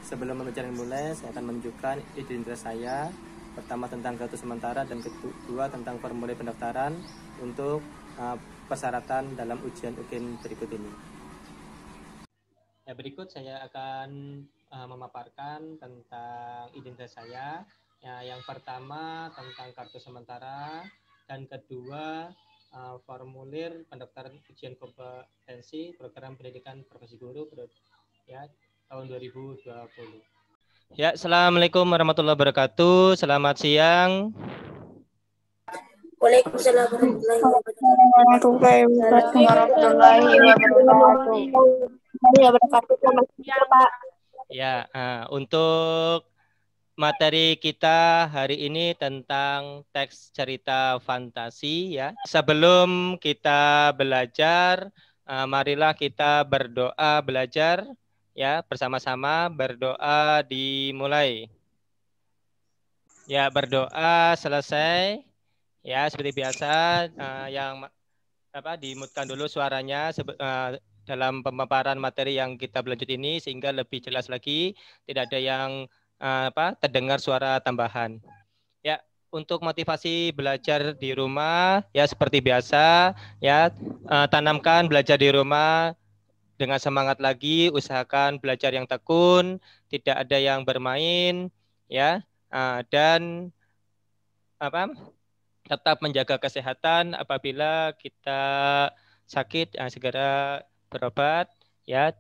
Sebelum pembelajaran mulai, saya akan menunjukkan identitas saya. Pertama tentang kartu sementara dan kedua tentang formulir pendaftaran untuk persyaratan dalam ujian UKIN berikut ini. Ya, berikut saya akan memaparkan tentang identitas saya. Ya, yang pertama tentang kartu sementara dan kedua formulir pendaftaran ujian kompetensi program pendidikan profesi guru ya tahun 2020. Ya, assalamualaikum warahmatullahi wabarakatuh. Selamat siang. Waalaikumsalam warahmatullahi wabarakatuh. Ya, untuk materi kita hari ini tentang teks cerita fantasi ya. Sebelum kita belajar, marilah kita berdoa belajar ya, bersama-sama berdoa dimulai. Ya, berdoa selesai. Ya, seperti biasa yang dimutkan dulu suaranya dalam pemaparan materi yang kita berlanjut ini sehingga lebih jelas lagi, tidak ada yang terdengar suara tambahan. Ya, untuk motivasi belajar di rumah ya seperti biasa ya, tanamkan belajar di rumah dengan semangat lagi, usahakan belajar yang tekun, tidak ada yang bermain ya, dan tetap menjaga kesehatan. Apabila kita sakit segera berobat ya.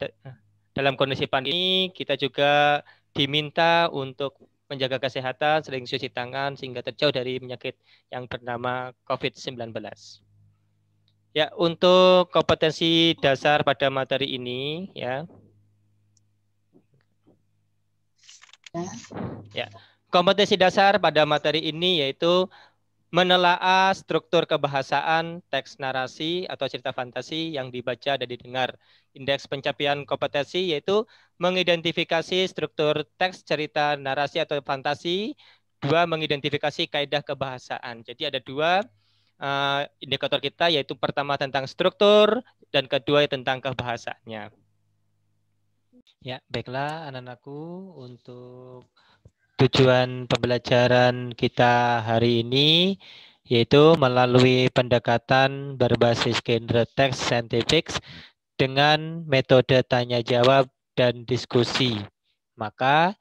Dalam kondisi pandemi kita juga diminta untuk menjaga kesehatan, sering cuci tangan sehingga terjauh dari penyakit yang bernama COVID-19. Ya, untuk kompetensi dasar pada materi ini ya. Ya, kompetensi dasar pada materi ini yaitu menelaah struktur kebahasaan teks narasi atau cerita fantasi yang dibaca dan didengar. Indeks pencapaian kompetensi yaitu mengidentifikasi struktur teks cerita narasi atau fantasi. Dua, mengidentifikasi kaidah kebahasaan. Jadi ada dua indikator kita, yaitu pertama tentang struktur dan kedua tentang kebahasaannya. Ya, baiklah anak-anakku, untuk tujuan pembelajaran kita hari ini yaitu melalui pendekatan berbasis genre teks saintifik dengan metode tanya jawab dan diskusi. Maka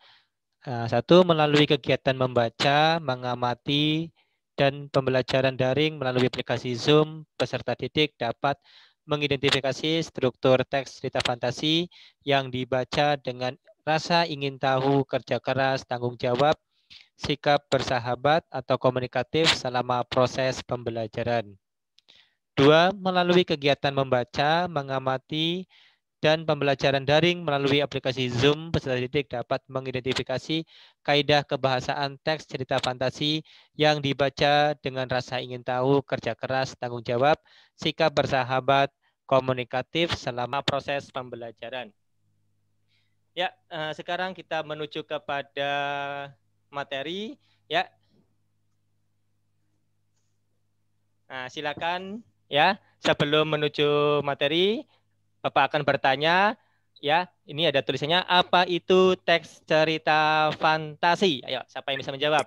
satu, melalui kegiatan membaca, mengamati, dan pembelajaran daring melalui aplikasi Zoom, peserta didik dapat mengidentifikasi struktur teks cerita fantasi yang dibaca dengan rasa ingin tahu, kerja keras, tanggung jawab, sikap bersahabat atau komunikatif selama proses pembelajaran. Dua, melalui kegiatan membaca, mengamati, dan pembelajaran daring melalui aplikasi Zoom, peserta didik dapat mengidentifikasi kaidah kebahasaan teks cerita fantasi yang dibaca dengan rasa ingin tahu, kerja keras, tanggung jawab, sikap bersahabat, komunikatif selama proses pembelajaran. Ya, sekarang kita menuju kepada materi. Ya, nah, silakan ya. Sebelum menuju materi, Bapak akan bertanya. Ya, ini ada tulisannya, apa itu teks cerita fantasi? Ayo, siapa yang bisa menjawab?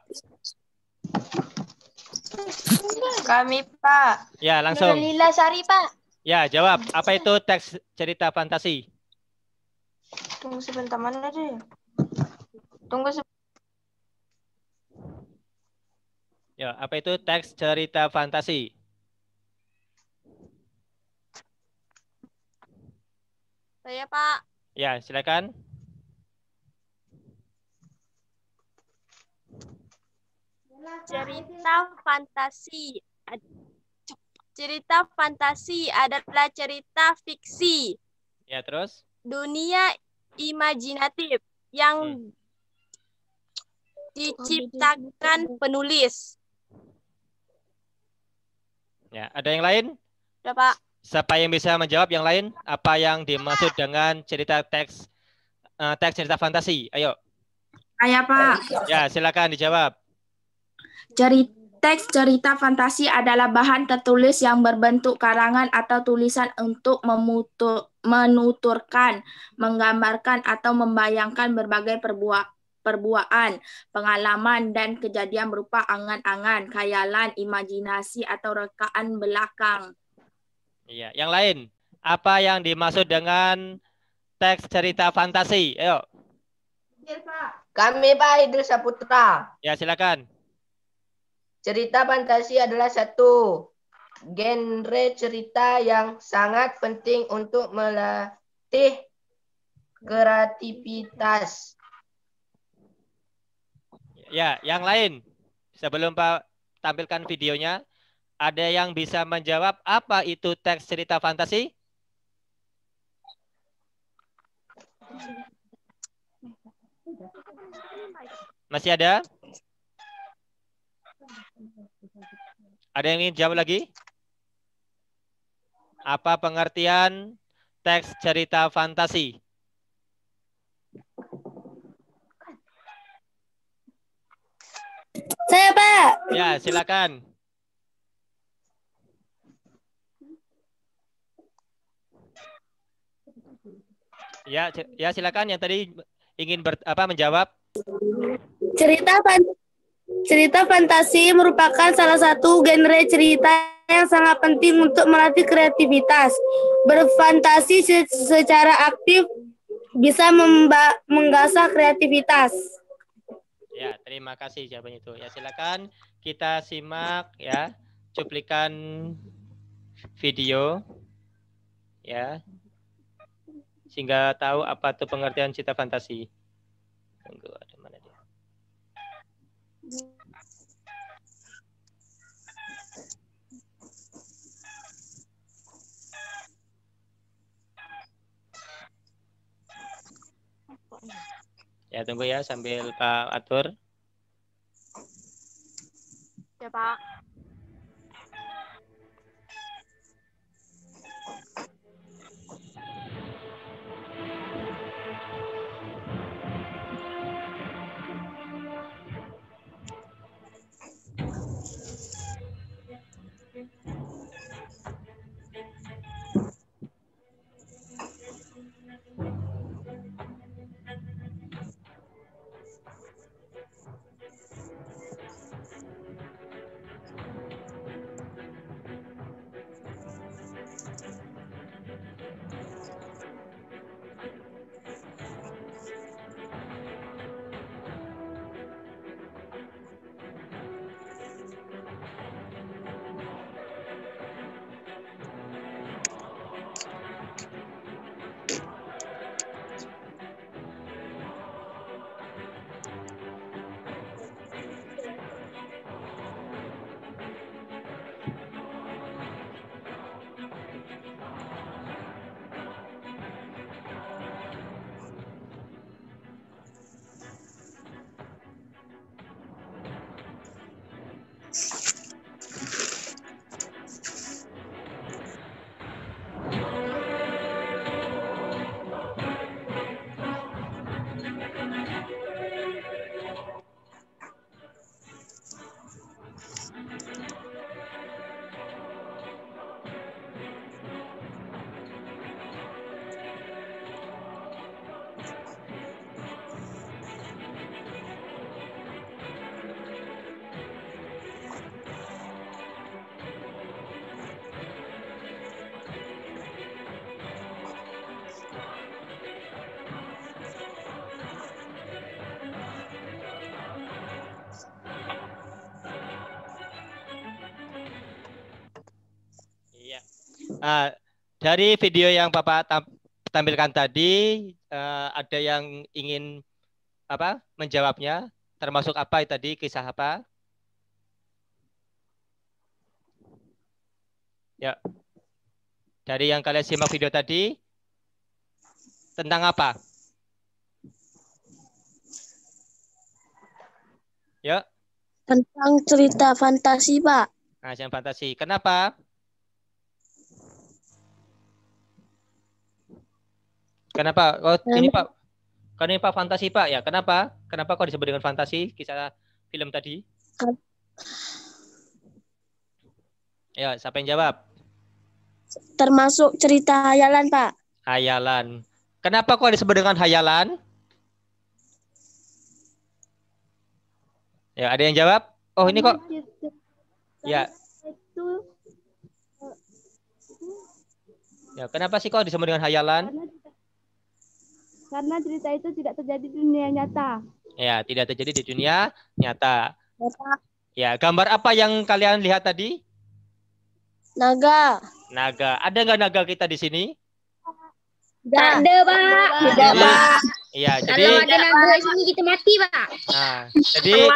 Kami, Pak. Ya, langsung. Nurlila Sari, Pak. Ya, jawab. Apa itu teks cerita fantasi? Tunggu sebentar, mana deh? Tunggu sebentar. Ya, apa itu teks cerita fantasi? Saya, Pak. Ya, silakan. Cerita fantasi. Cerita fantasi adalah cerita fiksi. Ya, terus? Dunia imajinatif yang diciptakan penulis. Ya, ada yang lain? Udah, Pak. Siapa yang bisa menjawab yang lain? Apa yang dimaksud dengan cerita teks cerita fantasi? Ayo. Saya, Pak. Ya, silakan dijawab. Teks cerita fantasi adalah bahan tertulis yang berbentuk karangan atau tulisan untuk menuturkan, menggambarkan atau membayangkan berbagai perbuatan, pengalaman, dan kejadian berupa angan-angan, khayalan, imajinasi, atau rekaan belakang. Iya, yang lain. Apa yang dimaksud dengan teks cerita fantasi? Ayo. Kami Pak Idris Saputra. Ya, silakan. Cerita fantasi adalah satu genre cerita yang sangat penting untuk melatih kreativitas. Ya, yang lain. Sebelum Pak tampilkan videonya, ada yang bisa menjawab apa itu teks cerita fantasi? Masih ada? Ada yang ingin jawab lagi? Apa pengertian teks cerita fantasi? Saya, Pak. Ya, silakan. Ya, silakan yang tadi ingin menjawab. Cerita fantasi merupakan salah satu genre cerita yang sangat penting untuk melatih kreativitas. Berfantasi secara aktif bisa menggasah kreativitas. Ya, terima kasih jawaban itu. Ya, silakan kita simak ya cuplikan video ya. Sehingga tahu apa itu pengertian cerita fantasi. Tunggu, ada mana dia? Ya, tunggu ya sambil Pak atur. Ya, Pak. Dari video yang Bapak tampilkan tadi, ada yang ingin menjawabnya, termasuk apa tadi, kisah apa? Ya, dari yang kalian simak video tadi, tentang apa? Ya. Tentang cerita fantasi, Pak. Nah, cerita fantasi. Kenapa? Kenapa? Oh, ini Pak. Karena ini Pak fantasi Pak ya. Kenapa? Kenapa kok disebut dengan fantasi kisah film tadi? Ya, siapa yang jawab? Termasuk cerita hayalan, Pak. Hayalan. Kenapa kok disebut dengan hayalan? Ya, ada yang jawab? Oh, ini kok. Ya. Ya, kenapa sih kok disebut dengan hayalan? Karena cerita itu tidak terjadi di dunia nyata. Ya, tidak terjadi di dunia nyata. Ya, gambar apa yang kalian lihat tadi? Naga. Naga. Ada nggak naga kita di sini? Tidak ada, Pak. Tidak, Pak. Iya, jadi Kalau ada naga di sini kita mati, Pak. nah, jadi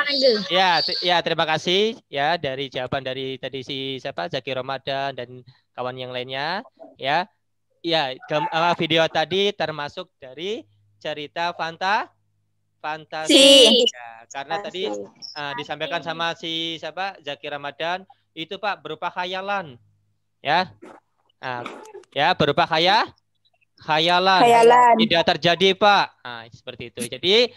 ya terima kasih ya dari jawaban dari tadi si siapa Zaki Ramadan dan kawan yang lainnya ya. Ya, video tadi termasuk dari cerita fantasi. Ya, karena tadi disampaikan sama si siapa Zaki Ramadan itu Pak berupa khayalan. Ya. Nah, ya berupa khayalan. Tidak terjadi, Pak. Nah, seperti itu. Jadi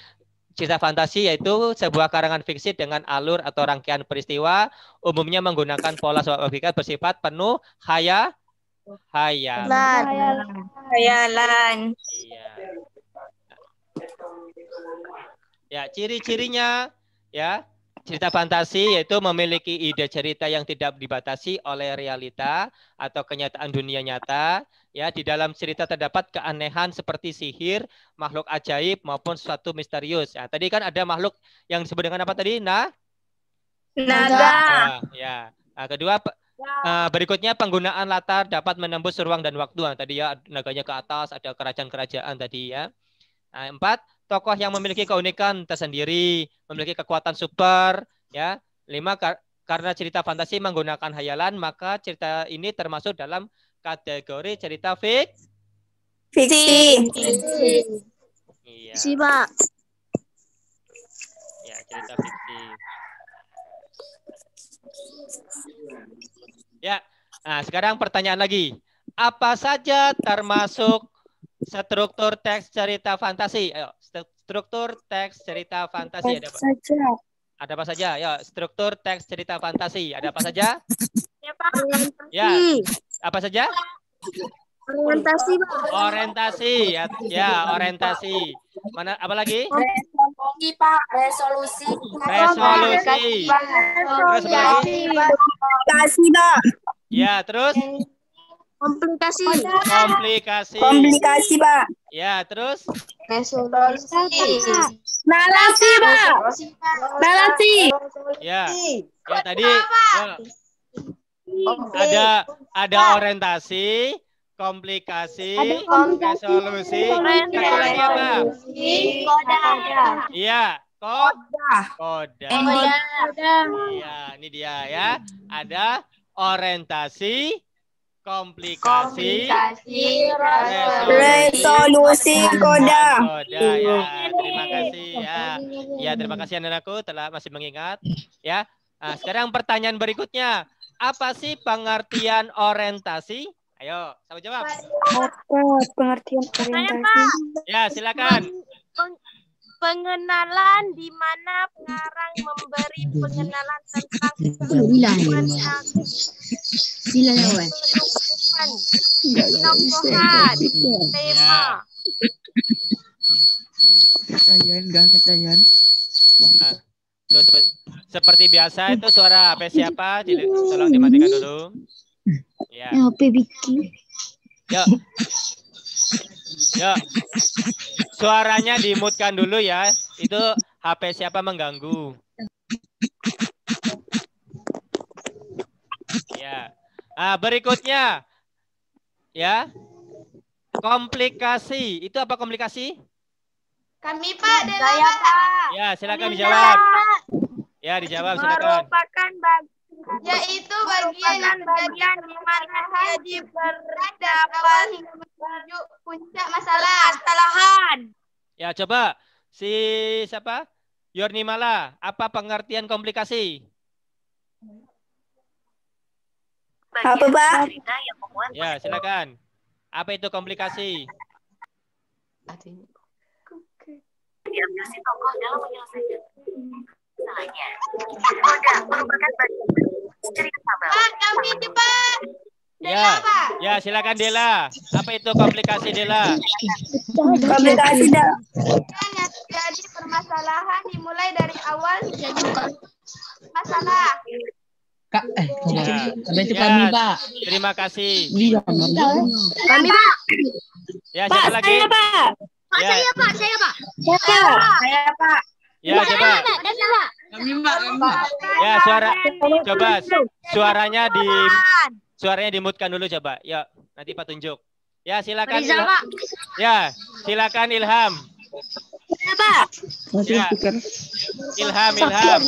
cerita fantasi yaitu sebuah karangan fiksi dengan alur atau rangkaian peristiwa umumnya menggunakan pola suatu logika bersifat penuh hayalan. Iya. Ya, ciri-cirinya ya. Cerita fantasi yaitu memiliki ide cerita yang tidak dibatasi oleh realita atau kenyataan dunia nyata. Ya, di dalam cerita terdapat keanehan seperti sihir, makhluk ajaib maupun sesuatu misterius. Ya, tadi kan ada makhluk yang disebut dengan apa tadi? Naga. Ya. Nah, kedua berikutnya penggunaan latar dapat menembus ruang dan waktu. Nah, tadi ya naganya ke atas, ada kerajaan-kerajaan tadi ya. Nah, 4, tokoh yang memiliki keunikan tersendiri, memiliki kekuatan super, ya. 5, karena cerita fantasi menggunakan hayalan, maka cerita ini termasuk dalam kategori cerita fiksi. Iya. Si, Pak. Ya, cerita fiksi. Ya. Nah, sekarang pertanyaan lagi. Apa saja termasuk struktur teks cerita fantasi? Ayo, struktur teks cerita fantasi ada apa? Ada apa saja? Ya, struktur teks cerita fantasi ada apa saja? Ya, Pak. Ya. Apa saja? Orientasi, Pak. Orientasi, ya, orientasi. Mana apa lagi? Resolusi, Pak. Resolusi. Resolusi. Terus apa lagi? Komplikasi, Pak. Ya, terus? Komplikasi. Komplikasi, Pak. Ya, terus? Resolusi. Narasi, Pak. Narasi. Ya. Ya tadi ya. Ada orientasi, komplikasi, resolusi, satu lagi apa? Iya, koda. Iya, ini dia ya. Ada orientasi, komplikasi, resolusi, koda. Ya, terima kasih ya. Ya, terima kasih anak-anakku telah masih mengingat ya. Nah, sekarang pertanyaan berikutnya. Apa sih pengertian orientasi? Ayo, sama jawab. Apa pengertian orientasi? Ya, silakan. Pengenalan di mana pengarang memberi pengenalan tentang kehidupan tokohan, tema. Seperti biasa itu suara HP siapa? Tolong dimatikan dulu. Ya. HP Vicky. Yuk. Suaranya dimutkan dulu ya. Itu HP siapa mengganggu. Ya. Nah, berikutnya. Ya. Komplikasi. Itu apa komplikasi? Kami, Pak, saya, Pak. Ya, silakan dijawab. Ya, dijawab silakan. Merupakan yaitu bagian di mana jadi berdapat menuju puncak masalahan. Ya, coba siapa? Yornimala, apa pengertian komplikasi? Apa, Pak? Ya, silakan. Apa itu komplikasi? Diagnosis tokoh dalam menyelesaikan masalahnya. Koda merupakan bagian cerita tabel. Pak, kami cepat. Ya, ya silakan Dela. Apa itu komplikasi Dela? Komplikasi Jadi permasalahan dimulai dari awal jadi masalah. Kak, Ya, itu ya, kami, Pak. terima kasih. Kami, Pak. Ya, Pak, siapa lagi? saya Pak. Ya, Saya, Pak. Saya Pak. ya coba. Kami, Pak. Ya, coba suaranya dimutkan dulu coba. Ya, nanti Pak tunjuk. Ya, silakan. Ya, silakan Ilham. Pak. Ya. Ilham, silakan.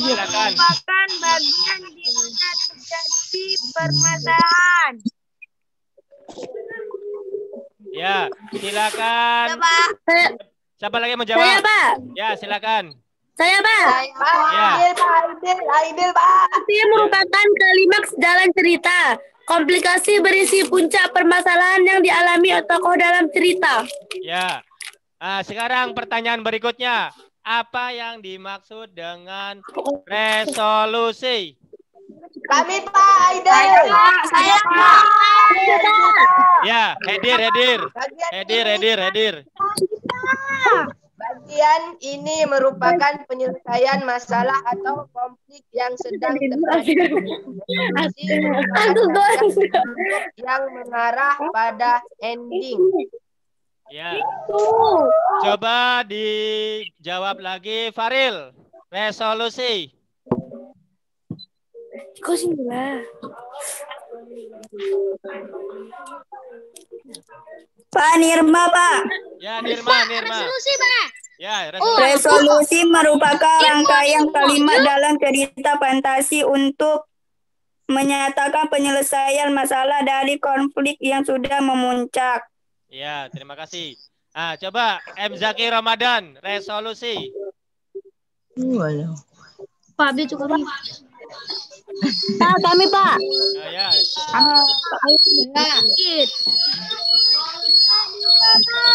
Merupakan bagian di mana terjadi permasalahan. Ya, silakan. Siapa lagi mau Saya jawab? Pak. Ya, silakan. Saya Pak. Ya. Aidil, Pak. Ini merupakan klimaks jalan cerita. Komplikasi berisi puncak permasalahan yang dialami tokoh dalam cerita. Ya. Sekarang pertanyaan berikutnya. Apa yang dimaksud dengan resolusi? Kami, Pak. Aidil. Saya Pak. Ya, Hadir. Bagian ini merupakan penyelesaian masalah atau konflik yang sedang terjadi. Yang mengarah pada ending. Ya. Coba dijawab lagi Faril. Resolusi. Pak Nirma, Pak. Ya, Nirma. Pak. Ya, Resolusi merupakan rangkaian kalimat dalam cerita fantasi untuk menyatakan penyelesaian masalah dari konflik yang sudah memuncak. Ya, terima kasih. Coba M. Zaki Ramadan, resolusi. Pak, B cukup. Pak, kami Pak. Ya.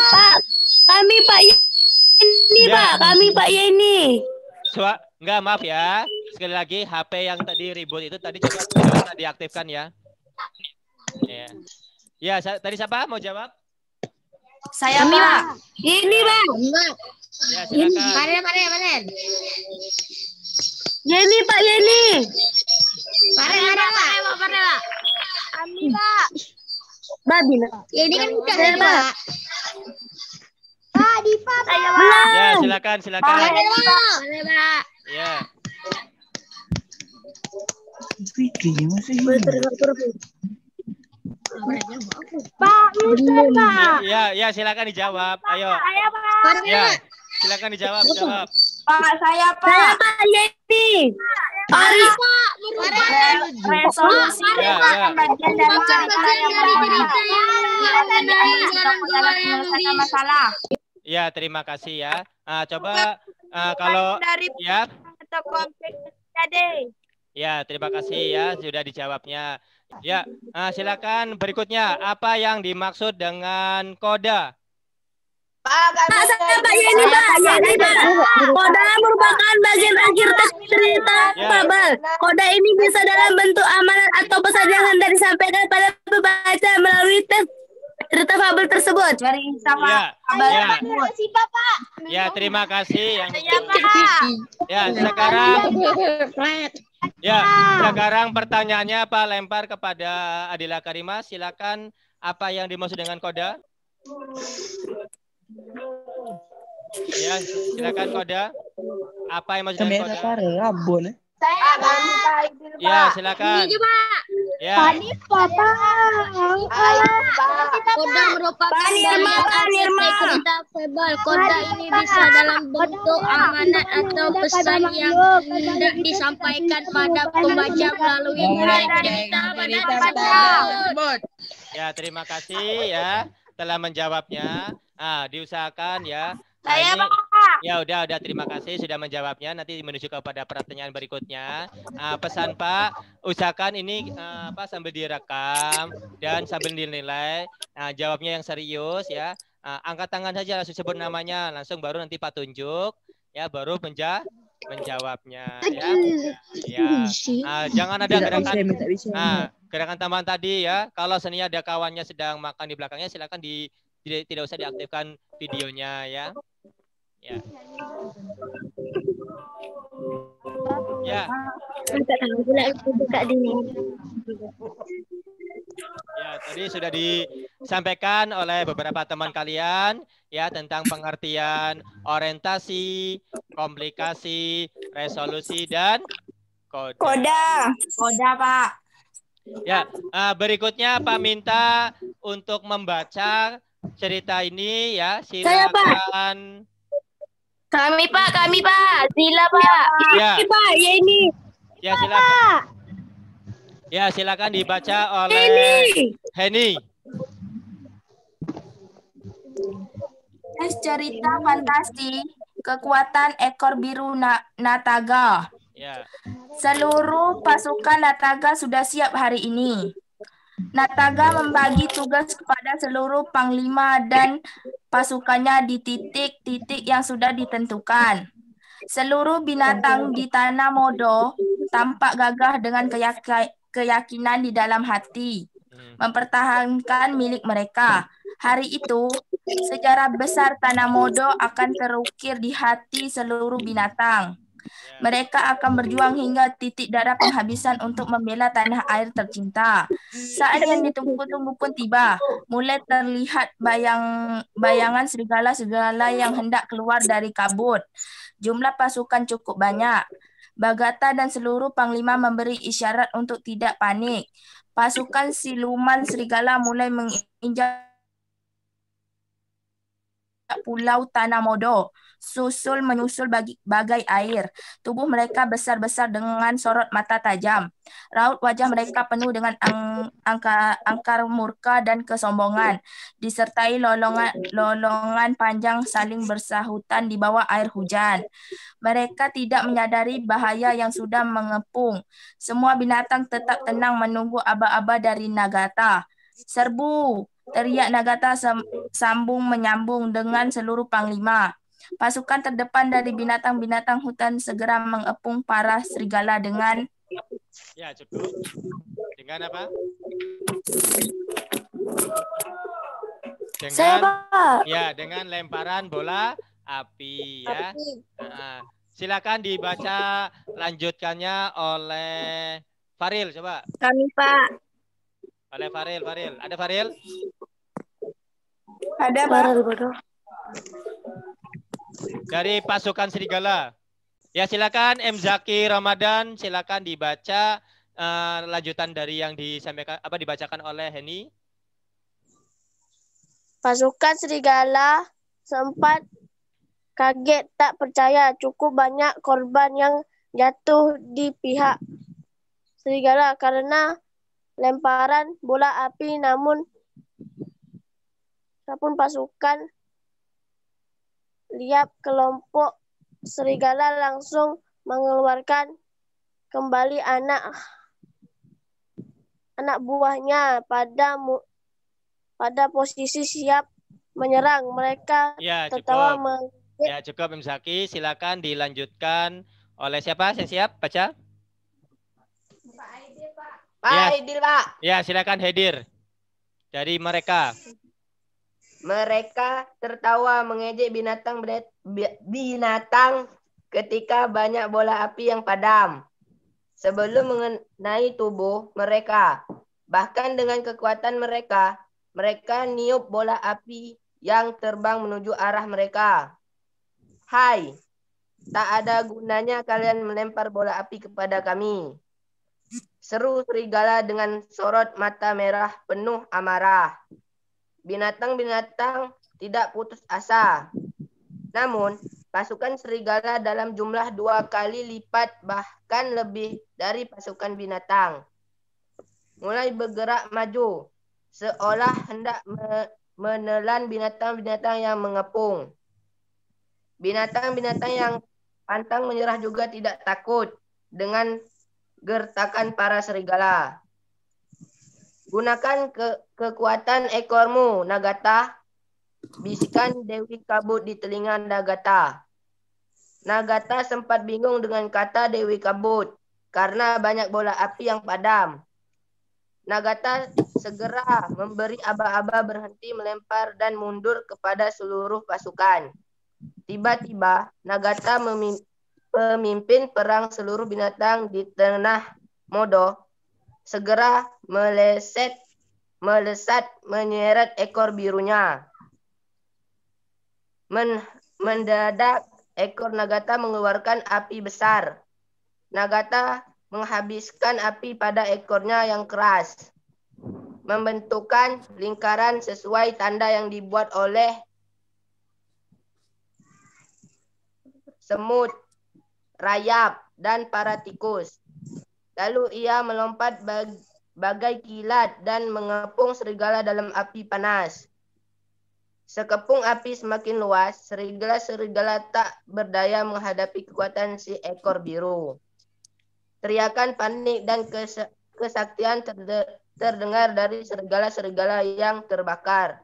Pak, kami Pak ini Ya. Pak, kami Pak Yeni. Enggak, maaf ya. Sekali lagi HP yang tadi ribut itu tadi coba diaktifkan ya. Ya. Ya, tadi siapa mau jawab? Saya Pak. Ini Pak. Ya, silakan. Paren. Yeni Pak Yeni. Paren, Pak. Kami, Pak. Babi. Ya, ini kan udah Saya Pak. Dipa, Pak. Ya, silakan. Pak. Ya. Pak, Yusuf, Pak. Ya, silakan dijawab. Ayo. Saya, Pak. Ya, silakan dijawab. Pak, saya Pak Yeni. Ari. Resolusi Ya. bagian dari cerita yang menyelesaikan masalah. Ya, terima kasih ya. Coba kalau Dari ya. atau konflik terjadi. Ya, terima kasih ya sudah dijawabnya. Ya, silakan berikutnya. Apa yang dimaksud dengan koda? Pak, Saya Pak Yeni Pak. Koda merupakan bagian akhir cerita fabel. Koda ini bisa dalam bentuk amanat atau pesan yang hendak disampaikan pada pembaca melalui cerita fabel tersebut. Ya, terima kasih. Ya, sekarang pertanyaannya Pak lempar kepada Adila Karimah. Silakan, apa yang dimaksud dengan koda? Ya, silakan koda. Apa yang maksud dengan koda? Saya Pak. Ya, silakan. Ya. Koda merupakan cerita fabel. Koda ini bisa dalam bentuk amanat atau pesan yang hendak disampaikan pada pembaca melalui cerita pada Ya, terima kasih ya telah menjawabnya. Diusahakan ya. Saya, Pak. Ya, udah terima kasih sudah menjawabnya. Nanti menuju kepada pertanyaan berikutnya. Pesan Pak, usahakan ini sambil direkam dan sambil dinilai. Jawabnya yang serius ya. Angkat tangan saja, langsung sebut namanya, langsung baru nanti Pak tunjuk ya, baru menjawabnya ya. Ya. Jangan ada gerakan. gerakan tambahan tadi ya. Kalau seni ada kawannya sedang makan di belakangnya, silakan tidak usah diaktifkan videonya ya. Ya. Ya. Ya, tadi sudah disampaikan oleh beberapa teman kalian ya tentang pengertian orientasi, komplikasi, resolusi dan koda. Koda, Pak. Ya, berikutnya Pak minta untuk membaca cerita ini ya. Saya, Pak. Silakan. Kami, Pak. Sila, Pak. Ya. Pak, ya ini. Ya, silakan. Ya, silakan dibaca oleh Heni. Cerita fantasi kekuatan ekor biru Nataga. Ya. Seluruh pasukan Nataga sudah siap hari ini. Nataga membagi tugas kepada seluruh panglima dan pasukannya di titik-titik yang sudah ditentukan. Seluruh binatang di Tanah Modo tampak gagah dengan keyakinan di dalam hati, mempertahankan milik mereka. Hari itu, sejarah besar Tanah Modo akan terukir di hati seluruh binatang. Mereka akan berjuang hingga titik darah penghabisan untuk membela tanah air tercinta. Saat yang ditunggu-tunggu pun tiba. Mulai terlihat bayangan serigala-serigala yang hendak keluar dari kabut. Jumlah pasukan cukup banyak. Bagata dan seluruh panglima memberi isyarat untuk tidak panik. Pasukan siluman serigala mulai menginjak pulau Tanah Modo, menyusul bagai air. Tubuh mereka besar-besar dengan sorot mata tajam. Raut wajah mereka penuh dengan angkar murka dan kesombongan, disertai lolongan panjang saling bersahutan di bawah air hujan. Mereka tidak menyadari bahaya yang sudah mengepung. Semua binatang tetap tenang menunggu aba-aba dari Nagata. Serbu! Teriak Nagata sambung menyambung dengan seluruh panglima. Pasukan terdepan dari binatang-binatang hutan segera mengepung para serigala dengan... Ya, cukup. Dengan apa? Dengan lemparan bola api ya. Silakan dibaca lanjutkannya oleh Faril, coba. Kami, Pak. Oleh Faril. Ada Faril? Ada, Pak. Dari pasukan serigala. Ya, silakan M. Zaki Ramadan, silakan dibaca lanjutan dari yang dibacakan oleh Heni. Pasukan serigala sempat kaget tak percaya cukup banyak korban yang jatuh di pihak serigala karena lemparan bola api, namun pasukan lihat kelompok serigala langsung mengeluarkan kembali anak buahnya pada posisi siap menyerang. Mereka tertawa. Ya, cukup M. Zaki, silakan dilanjutkan oleh siapa? Saya siap baca. Pak Aidil, Pak. Ya, silakan Hedir. Dari mereka. Mereka tertawa mengejek binatang ketika banyak bola api yang padam sebelum mengenai tubuh mereka. Bahkan dengan kekuatan mereka niup bola api yang terbang menuju arah mereka. Hai, tak ada gunanya kalian melempar bola api kepada kami. Seru serigala dengan sorot mata merah penuh amarah. Binatang-binatang tidak putus asa. Namun, pasukan serigala dalam jumlah 2 kali lipat bahkan lebih dari pasukan binatang mulai bergerak maju, seolah hendak menelan binatang-binatang yang mengepung. Binatang-binatang yang pantang menyerah juga tidak takut dengan gertakan para serigala. Gunakan kekuatan ekormu, Nagata. Bisikan Dewi Kabut di telinga Nagata. Nagata sempat bingung dengan kata Dewi Kabut karena banyak bola api yang padam. Nagata segera memberi aba-aba berhenti melempar dan mundur kepada seluruh pasukan. Tiba-tiba Nagata pemimpin perang seluruh binatang di tanah Modo segera melesat menyeret ekor birunya. Mendadak ekor Nagata mengeluarkan api besar. Nagata menghabiskan api pada ekornya yang keras, membentukkan lingkaran sesuai tanda yang dibuat oleh semut, rayap, dan para tikus. Lalu ia melompat bagai kilat dan mengepung serigala dalam api panas. Sekepung api semakin luas, serigala-serigala tak berdaya menghadapi kekuatan si ekor biru. Teriakan panik dan kesaktian terdengar dari serigala-serigala yang terbakar.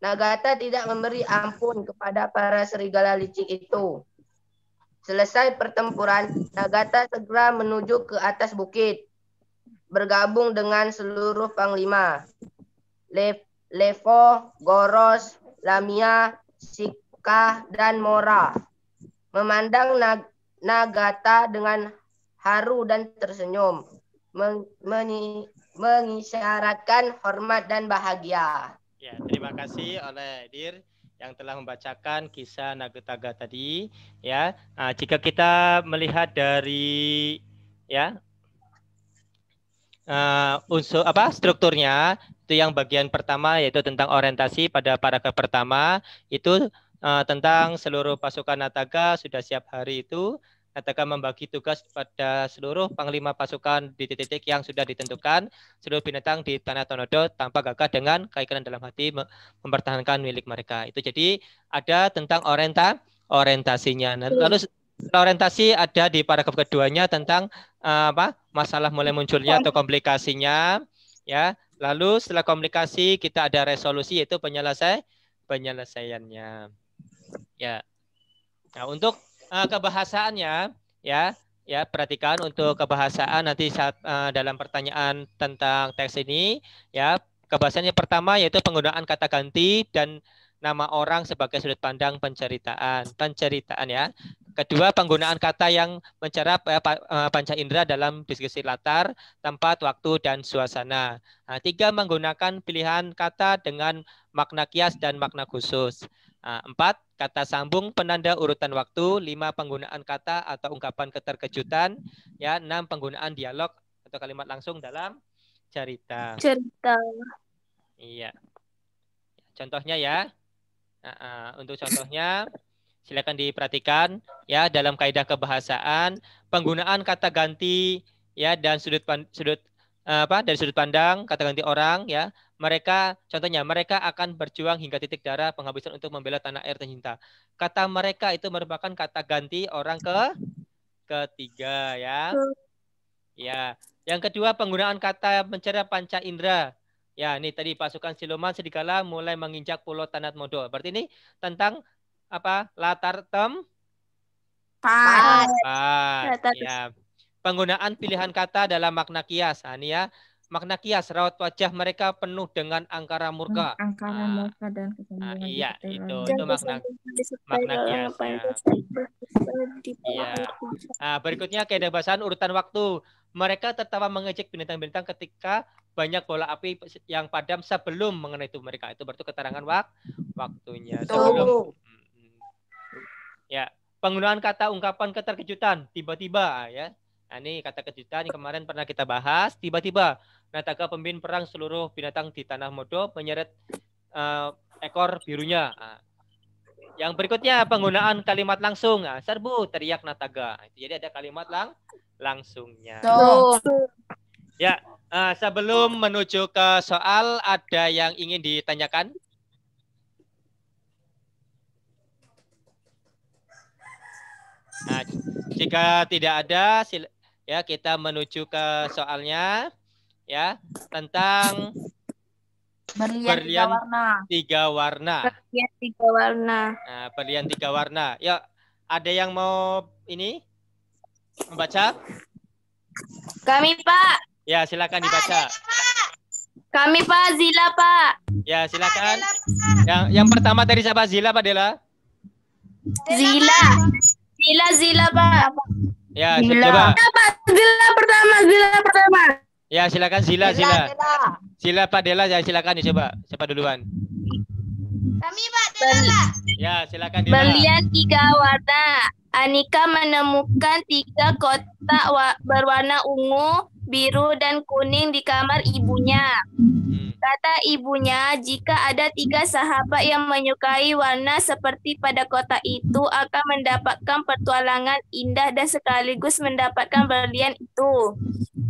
Nagata tidak memberi ampun kepada para serigala licik itu. Selesai pertempuran, Nagata segera menuju ke atas bukit, bergabung dengan seluruh panglima. Levo, Goros, Lamia, Sika, dan Mora. Memandang Nagata dengan haru dan tersenyum, mengisyaratkan hormat dan bahagia. Ya, terima kasih oleh Dir yang telah membacakan kisah Nagataga tadi. Ya, jika kita melihat dari unsur strukturnya, itu yang bagian pertama yaitu tentang orientasi pada paragraf pertama itu tentang seluruh pasukan Nataga sudah siap hari itu. Nataga membagi tugas pada seluruh panglima pasukan di titik-titik yang sudah ditentukan, seluruh binatang di tanah Tonodo tanpa gagah dengan keyakinan dalam hati mempertahankan milik mereka. Itu jadi ada tentang orientasinya. Lalu orientasi ada di paragraf keduanya tentang masalah mulai munculnya atau komplikasinya, ya. Lalu setelah komplikasi kita ada resolusi yaitu penyelesaiannya. Ya. Nah, untuk kebahasaannya ya perhatikan untuk kebahasaan nanti saat dalam pertanyaan tentang teks ini ya, kebahasaannya pertama yaitu penggunaan kata ganti dan nama orang sebagai sudut pandang penceritaan ya. Kedua, penggunaan kata yang mencerap panca indera dalam diskusi latar, tempat, waktu, dan suasana. Nah, 3, menggunakan pilihan kata dengan makna kias dan makna khusus. 4, kata sambung penanda urutan waktu. 5, penggunaan kata atau ungkapan keterkejutan. Ya, 6, penggunaan dialog atau kalimat langsung dalam cerita. Iya. Contohnya ya. Untuk contohnya silakan diperhatikan ya dalam kaidah kebahasaan penggunaan kata ganti ya dan dari sudut pandang kata ganti orang ya. Contohnya mereka akan berjuang hingga titik darah penghabisan untuk membela tanah air tercinta. Kata mereka itu merupakan kata ganti orang ketiga ya. Ya. Yang kedua, penggunaan kata mencerap panca indera. Ya, ini tadi pasukan Siluman sedikala mulai menginjak pulau Tanat Modo. Berarti ini tentang latar tempat. Ya. Penggunaan pilihan kata dalam makna kias. Ini ya. Makna kias, raut wajah mereka penuh dengan angkara murka. Angkara murka dan kesombongan. Iya, itu makna kias. Ya. Berikutnya kaidah bahasaan urutan waktu. Mereka tertawa mengejek bintang-bintang ketika banyak bola api yang padam sebelum mengenai tubuh mereka. Itu berarti keterangan waktunya. Sebelum. Ya, penggunaan kata ungkapan keterkejutan tiba-tiba ya. Nah, ini kata kejutan yang kemarin pernah kita bahas. Tiba-tiba Nataga pemimpin perang seluruh binatang di tanah Modo menyeret ekor birunya. Yang berikutnya penggunaan kalimat langsung. Serbu teriak Nataga. Jadi ada kalimat langsungnya. Ya, sebelum menuju ke soal ada yang ingin ditanyakan? Nah, jika tidak ada, ya kita menuju ke soalnya, ya tentang berlian tiga warna. Nah, berlian 3 warna. Ya, ada yang mau ini membaca? Kami, Pak. Ya, silakan dibaca. Kami Pak, Zila Pak. Ya, silakan. Yang pertama dari siapa? Zila, Pak Dela? Zila Pak. Ya, coba. Pak, Zila pertama. Ya, silakan Zila. Zila Pak Dela, ya silakan coba. Siapa duluan? Kami Pak Dela. Ya, silakan Dela. Berlian 3 warna. Anika menemukan 3 kotak berwarna ungu, biru, dan kuning di kamar ibunya. Kata ibunya, jika ada 3 sahabat yang menyukai warna seperti pada kotak itu akan mendapatkan petualangan indah dan sekaligus mendapatkan berlian itu.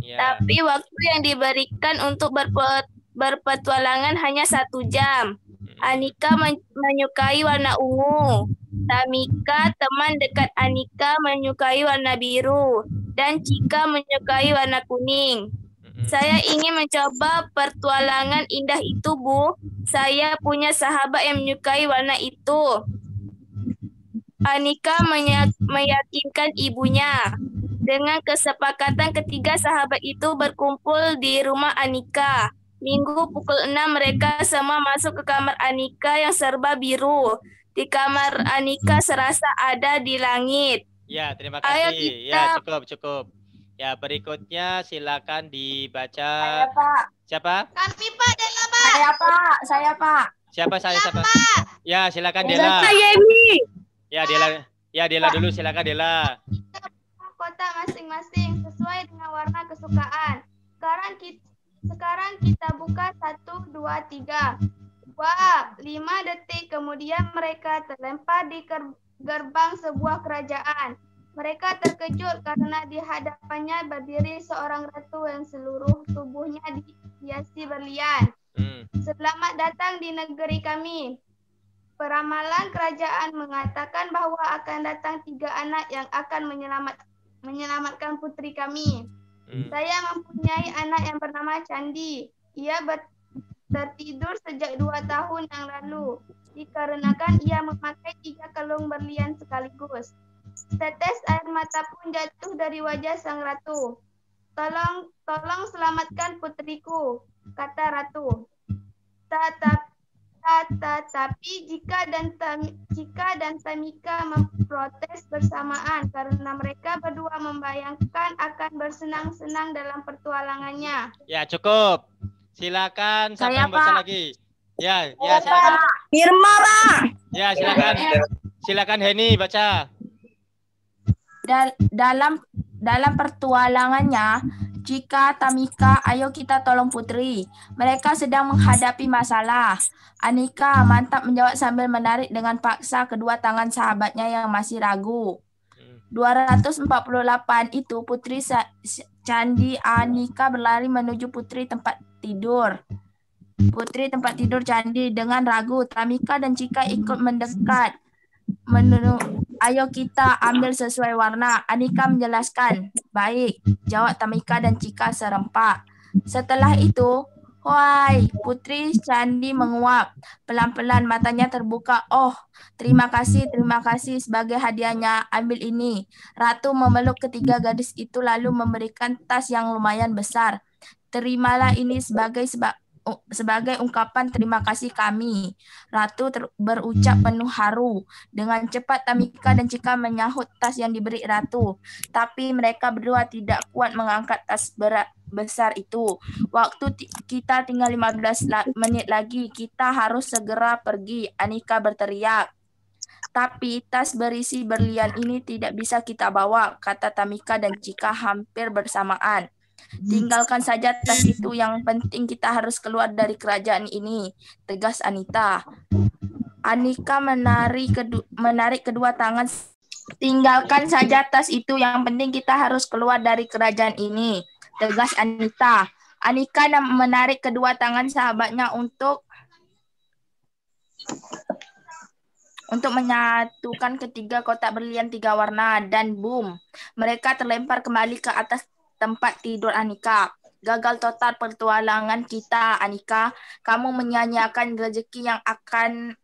Ya. Tapi waktu yang diberikan untuk berpetualangan hanya 1 jam. Anika menyukai warna ungu. Tamika, teman dekat Anika, menyukai warna biru. Dan Cika menyukai warna kuning. Saya ingin mencoba pertualangan indah itu, Bu. Saya punya sahabat yang menyukai warna itu. Anika meyakinkan ibunya. Dengan kesepakatan ketiga sahabat itu berkumpul di rumah Anika. Minggu pukul 6 mereka semua masuk ke kamar Anika yang serba biru. Di kamar Anika serasa ada di langit. Ya, terima Ayo kasih. kita- Ya, cukup. Ya, berikutnya silakan dibaca. Saya, Pak. Siapa? Kami Pak Dela Pak. Saya, Pak. Siapa? Ya, silakan Dela. Yemi. Ya, Dela dulu, silakan Dela. Kotak masing-masing sesuai dengan warna kesukaan. Sekarang kita buka 1, 2, 3. Wah, 5 detik kemudian mereka terlempar di gerbang sebuah kerajaan. Mereka terkejut karena di hadapannya berdiri seorang ratu yang seluruh tubuhnya dihiasi berlian. Selamat datang di negeri kami. Peramalan kerajaan mengatakan bahwa akan datang 3 anak yang akan menyelamatkan putri kami. Saya mempunyai anak yang bernama Candi. Ia tertidur sejak 2 tahun yang lalu, dikarenakan ia memakai 3 kalung berlian sekaligus. Setetes air mata pun jatuh dari wajah sang ratu. Tolong selamatkan putriku, kata ratu. Tetapi Cika dan Tamika memprotes bersamaan karena mereka berdua membayangkan akan bersenang-senang dalam pertualangannya. Ya, cukup. Silakan siapa Saya, yang baca Pak. lagi? Ya, silakan. Irma, Pak. Ya, silakan Heni baca. Dalam pertualangannya, Cika, Tamika, ayo kita tolong putri. Mereka sedang menghadapi masalah. Anika mantap menjawab sambil menarik dengan paksa kedua tangan sahabatnya yang masih ragu. 248 itu putri Candi Anika berlari menuju putri tempat tidur. Putri tempat tidur Candi dengan ragu. Tamika dan Cika ikut mendekat. Ayo kita ambil sesuai warna. Anika menjelaskan. Baik, jawab Tamika dan Cika serempak. Setelah itu, wahai, putri Candi menguap. Pelan-pelan matanya terbuka. Oh, terima kasih sebagai hadiahnya. Ambil ini. Ratu memeluk ketiga gadis itu lalu memberikan tas yang lumayan besar. Terimalah ini sebagai ungkapan terima kasih kami. Ratu berucap penuh haru. Dengan cepat Tamika dan Cika menyahut tas yang diberi Ratu. Tapi mereka berdua tidak kuat mengangkat tas besar itu. Waktu kita tinggal 15 menit lagi. Kita harus segera pergi. Anika berteriak. Tapi tas berisi berlian ini tidak bisa kita bawa, kata Tamika dan Cika hampir bersamaan. Tinggalkan saja tas itu, yang penting kita harus keluar dari kerajaan ini, tegas Anita. Anika menarik kedua tangan. Tinggalkan saja tas itu, yang penting kita harus keluar dari kerajaan ini, tegas Anita. Anika menarik kedua tangan sahabatnya untuk menyatukan ketiga kotak berlian 3 warna dan boom, mereka terlempar kembali ke atas tempat tidur Anika. Gagal total pertualangan kita, Anika. Kamu menyanyiakan rezeki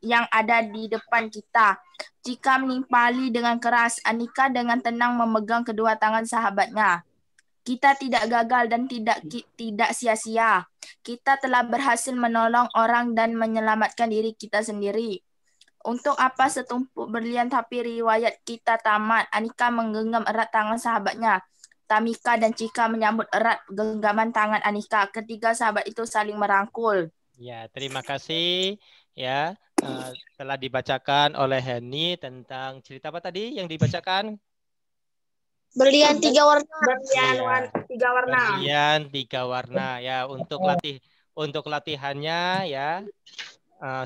yang ada di depan kita. Cika menimpali dengan keras. Anika dengan tenang memegang kedua tangan sahabatnya. Kita tidak gagal dan tidak sia-sia. Kita telah berhasil menolong orang dan menyelamatkan diri kita sendiri. Untuk apa setumpuk berlian tapi riwayat kita tamat? Anika menggenggam erat tangan sahabatnya. Tamika dan Cika menyambut erat genggaman tangan Anika. Ketiga sahabat itu saling merangkul. Ya, terima kasih ya. Telah dibacakan oleh Heni tentang cerita apa tadi yang dibacakan? Berlian 3 warna. Iya. 3 warna. Berlian 3 warna ya. Untuk latihannya ya.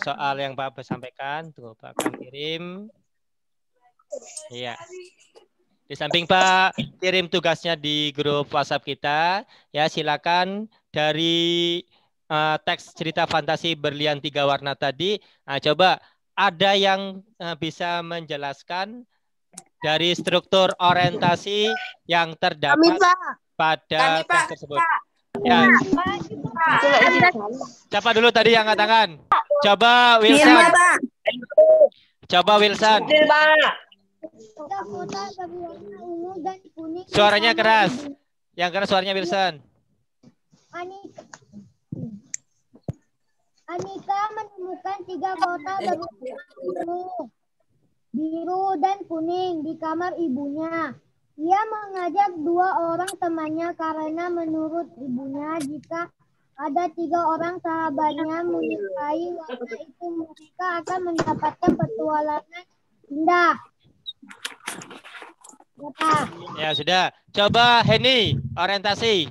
Soal yang Pak sampaikan, tuh Pak akan kirim. Iya. Di samping Pak kirim tugasnya di grup WhatsApp kita, ya silakan dari teks cerita fantasi berlian 3 warna tadi. Coba ada yang bisa menjelaskan dari struktur orientasi yang terdapat pada teks tersebut. Ya. Siapa dulu tadi yang angkat tangan? Coba Wilson. Coba Wilson. Suaranya keras. Yang keras suaranya Wilson. Anika menemukan 3 kotak biru dan kuning di kamar ibunya. Ia mengajak 2 orang temannya karena menurut ibunya jika ada 3 orang sahabatnya menyukai warna itu mereka akan mendapatkan petualangan indah. Ya sudah. Coba Heni orientasi.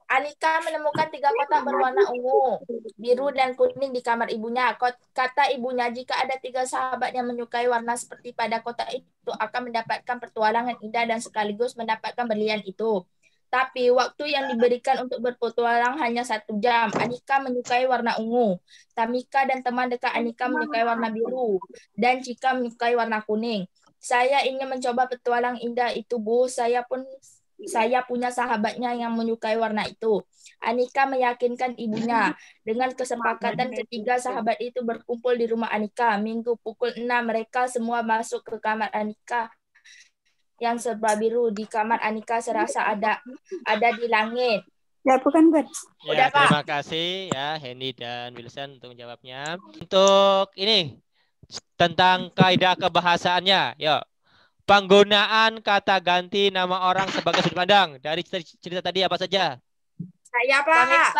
Anika menemukan 3 kotak berwarna ungu, biru, dan kuning di kamar ibunya. Kata ibunya, jika ada 3 sahabat yang menyukai warna seperti pada kotak itu akan mendapatkan petualangan indah dan sekaligus mendapatkan berlian itu. Tapi waktu yang diberikan untuk berpetualang hanya 1 jam. Anika menyukai warna ungu. Tamika dan teman dekat Anika menyukai warna biru. Dan Cika menyukai warna kuning. Saya ingin mencoba petualang indah itu, Bu. Saya punya sahabatnya yang menyukai warna itu. Anika meyakinkan ibunya. Dengan kesepakatan ketiga sahabat itu berkumpul di rumah Anika. Minggu pukul 6 mereka semua masuk ke kamar Anika yang serba biru. Di kamar Anika serasa ada di langit. Ya, bukan, Bud. Ya, terima kasih ya Heni dan Wilson untuk menjawabnya. Untuk ini tentang kaidah kebahasaannya, yuk. Penggunaan kata ganti nama orang sebagai sudut pandang. Dari cerita tadi apa saja? Saya, Pak.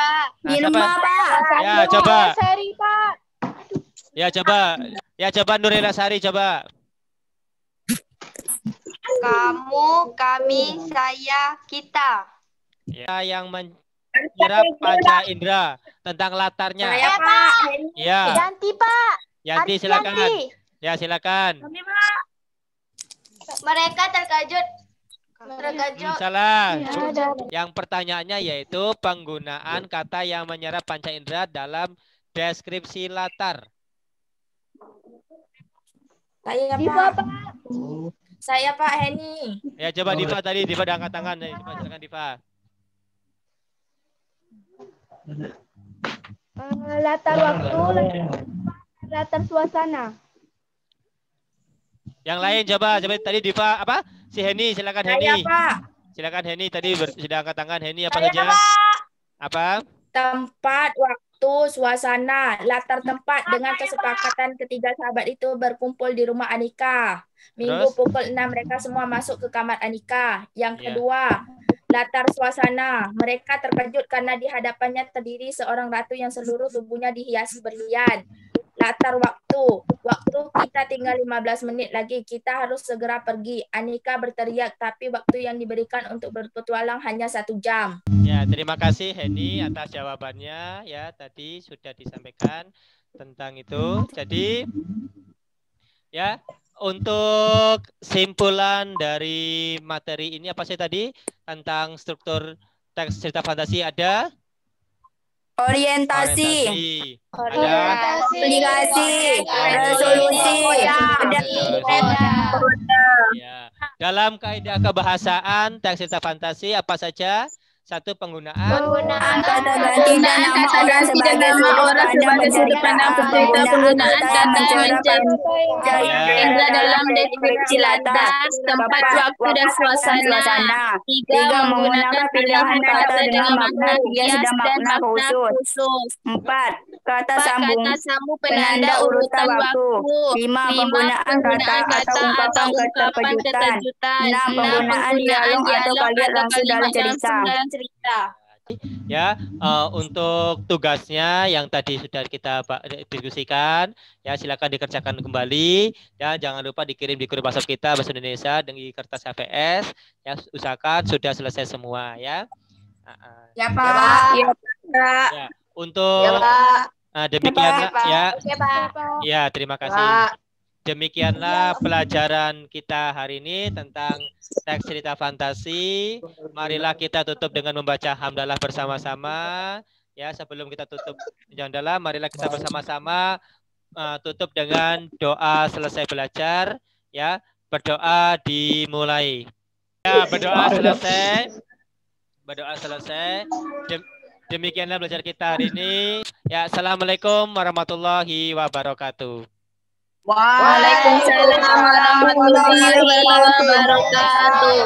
Irma, Pak. Ya, coba. Ya, coba. Ya, coba Nurila Sari, coba. Kamu, kami, saya, kita. Ya, yang menyerap panca indera tentang latarnya. Saya, Pak. Ya. Ganti, Pak. Yanti, silakan. Ya, silakan. Kami, Pak. Mereka terkejut. Salah. Yang pertanyaannya yaitu penggunaan kata yang menyerap panca indera dalam deskripsi latar. Saya, Pak. Saya, Pak Heni. Ya, coba Diva tadi. Diva udah angkat tangan. Coba silakan Diva. Latar waktu, latar suasana. Yang lain coba tadi Diva apa? Si Heni, silakan Heni. Saya, Pak. Silakan Heni tadi sudah angkat tangan. Heni apa Saya, saja? Pak. Apa? Tempat, waktu, suasana, latar tempat dengan kesepakatan ketiga sahabat itu berkumpul di rumah Anika. Minggu pukul 6 mereka semua masuk ke kamar Anika. Yang kedua, latar suasana. Mereka terkejut karena di hadapannya terdiri seorang ratu yang seluruh tubuhnya dihiasi berlian. Latar waktu. Waktu kita tinggal 15 menit lagi. Kita harus segera pergi. Anika berteriak, tapi waktu yang diberikan untuk berpetualang hanya 1 jam. Ya, terima kasih Heni atas jawabannya. Ya, tadi sudah disampaikan tentang itu. Jadi, ya, untuk simpulan dari materi ini apa sih tadi? Tentang struktur teks cerita fantasi ada? Orientasi. Aplikasi. Resolusi. Ya. Dalam kaidah kebahasaan teks cerita fantasi apa saja? Satu, penggunaan kata ganti dan nama orang sebagai sudut pandang peserta penggunaan kata mencerdaskan dalam deskripsi latar, tempat, waktu, dan suasana. 3. Menggunakan pilihan kata dengan makna hias dan makna khusus. 4. Kata sambung penanda urutan waktu. 5. Penggunaan kata atau ungkapan keterkejutan. 6. Penggunaan dialog atau kalimat langsung dalam cerita. Ya, untuk tugasnya yang tadi sudah kita diskusikan, ya silakan dikerjakan kembali. Ya, jangan lupa dikirim di grup WhatsApp kita Bahasa Indonesia dengan kertas HVS. Ya, usahakan sudah selesai semua ya. Ya, Pak. Ya, untuk demikianlah ya. Ya, terima kasih. Demikianlah pelajaran kita hari ini tentang teks cerita fantasi. Marilah kita tutup dengan membaca hamdalah bersama-sama. Ya, sebelum kita tutup hamdalah, marilah kita bersama-sama tutup dengan doa selesai belajar. Ya, berdoa dimulai. Ya, berdoa selesai. Berdoa selesai. Demikianlah belajar kita hari ini. Ya, assalamualaikum warahmatullahi wabarakatuh. Waalaikumsalam warahmatullahi wabarakatuh.